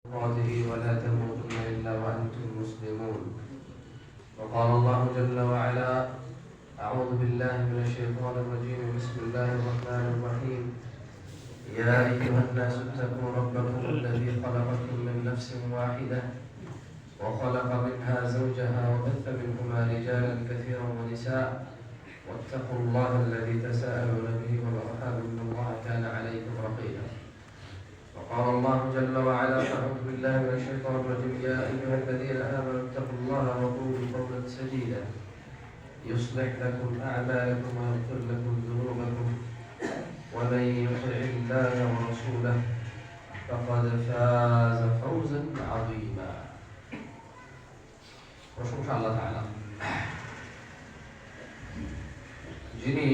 قاته ولا تموتن إلا وأنتم مسلمون. وقال الله جل وعلا: أعوذ بالله من الشيطان الرجيم. بسم الله الرحمن الرحيم. يا أيها الناس اتقوا ربكم الذي خلقكم من نفس واحدة وخلق منها زوجها وبث منهما رجالا كثيرا ونساء واتقوا الله الذي تساءلون به والأرحام إن الله كان عليكم رقيبا. وقال الله جل وعلا: أعوذ بالله من الشيطان الرجيم. يا أيها الذين آمنوا اتقوا الله وقولوا قولا سديدا يصلح لكم أعمالكم ويغفر لكم ذنوبكم ومن يطع الله ورسوله فقد فاز فوزا عظيما. প্রশংসা আল্লাহ তাআলা, যিনি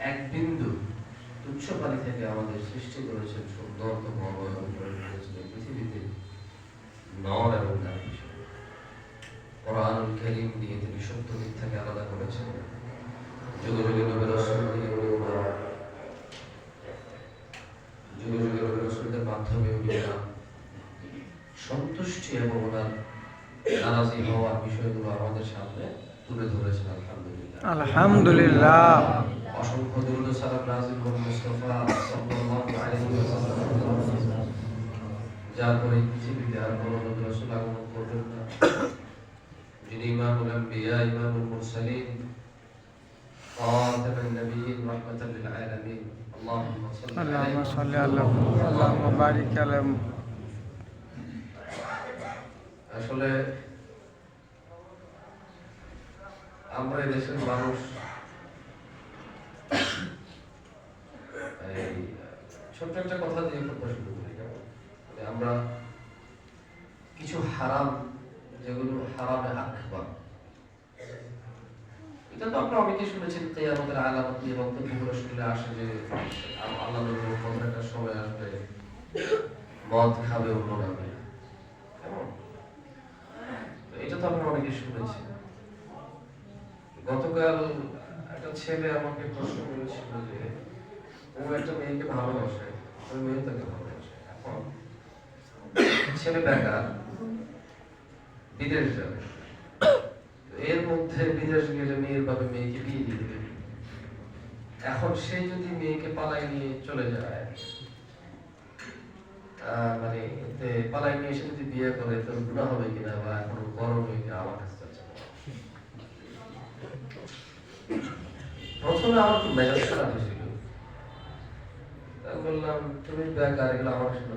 এক বিন্দু তুচ্ছ পানি থেকে আমাদের সৃষ্টি করেছেন, সুন্দরতম অবয়ব করে করেছিলেন পৃথিবীতে নর এবং নারী হিসেবে। কোরআনুল কারীম দিয়ে তিনি সত্য মিথ্যাকে আলাদা করেছেন। যুগে যুগে নবী রাসূল দিয়ে যুগে যুগে নবী রাসূলদের মাধ্যমে উনি সন্তুষ্টি এবং ওনার নারাজি হওয়ার বিষয়গুলো আমাদের সামনে তুলে ধরেছেন। আলহামদুলিল্লাহ আলহামদুলিল্লাহ। অসংখ্য দরুদ ও সালাম নাযিল হোক মুস্তাফা সাল্লাল্লাহু আলাইহি ওয়াসাল্লাম, যার পরে পৃথিবীতে আর কোনো নবী রাসূল আগমন করবেন না, যিনি ইমামুল আম্বিয়া, ইমামুল মুরসালিন, খাতামুন নবিয়্যিন, রাহমাতাল লিল আলামিন। আল্লাহুম্মা সাল্লি আলা আল্লাহুম্মা বারিক আলা। আসলে আমরা এই দেশের মানুষ ছোট্ট একটা কথা দিয়ে কথা শুরু করি। আমরা কিছু হারাম, যেগুলো হারামে আকবার, এটা তো আপনারা অনেকে শুনেছেন। কিয়ামতের আলামত নিয়ে বক্তব্যগুলো শুনলে আসে যে আল্লাহ নবীর মধ্যে একটা সময় আসবে, মদ খাবে অন্যরা। কেমন? এটা তো আপনারা অনেকে শুনেছেন। গতকাল একটা ছেলে আমাকে প্রশ্ন করেছিল যে ও একটা মেয়েকে ভালোবাসে, ওই মেয়ে তাকে ভালোবাসে। এখন ছেলে বেকার, বিদেশ যাবে, এর মধ্যে বিদেশ গেলে মেয়ের বাবা মেয়েকে বিয়ে দিয়ে দেবে। এখন সে যদি মেয়েকে পালাই নিয়ে চলে যায়, মানে পালাই নিয়ে এসে যদি বিয়ে করে তো গুনাহ হবে কিনা, বা এখন বড় মেয়েকে আমার কাছে চাচ্ছে। প্রথমে আমার খুব মেজাজ খারাপ হয়েছিল। বললাম, তুমি বেকার, এগুলো আমার সাথে